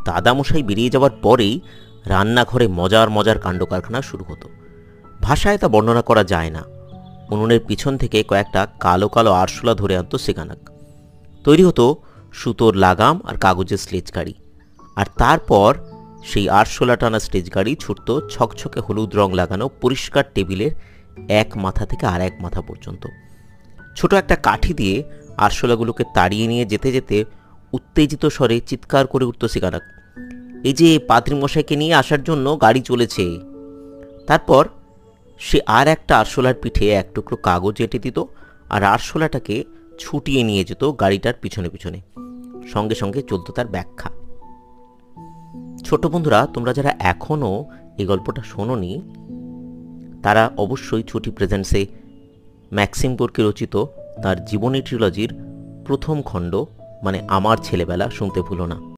দাদামশাই বেরিয়ে যাওয়ার পরেই রান্নাঘরে মজার মজার কাণ্ডকারখানা শুরু হতো। ভাষায় তা বর্ণনা করা যায় না। উনুনের পিছন থেকে কয়েকটা কালো কালো আরশোলা ধরে আনতো সেখানাক। তৈরি হতো সুতোর লাগাম আর কাগজের স্লেজ গাড়ি, আর তারপর সেই আরশোলা টানা স্লেজ গাড়ি ছুটত ছকছকে হলুদ রং লাগানো পরিষ্কার টেবিলের এক মাথা থেকে আর এক মাথা পর্যন্ত। ছোট একটা কাঠি দিয়ে আরশোলাগুলোকে তাড়িয়ে নিয়ে যেতে যেতে উত্তেজিত স্বরে চিৎকার করে উঠত সেখানাক, এই যে পাদ্রীমশাইকে নিয়ে আসার জন্য গাড়ি চলেছে। তারপর সে আর একটা আরশোলার পিঠে এক টুকরো কাগজ এঁটে দিত আর আরশোলাটাকে ছুটিয়ে নিয়ে যেত গাড়িটার পিছনে পিছনে। সঙ্গে সঙ্গে চলত তার ব্যাখ্যা। ছোট বন্ধুরা, তোমরা যারা এখনও এই গল্পটা শোনোনি তারা অবশ্যই ছুটি প্রেজেন্টসে ম্যাক্সিম গোর্কি রচিত তার জীবনী ট্রিলজির প্রথম খণ্ড মানে আমার ছেলেবেলা শুনতে ভুলো না।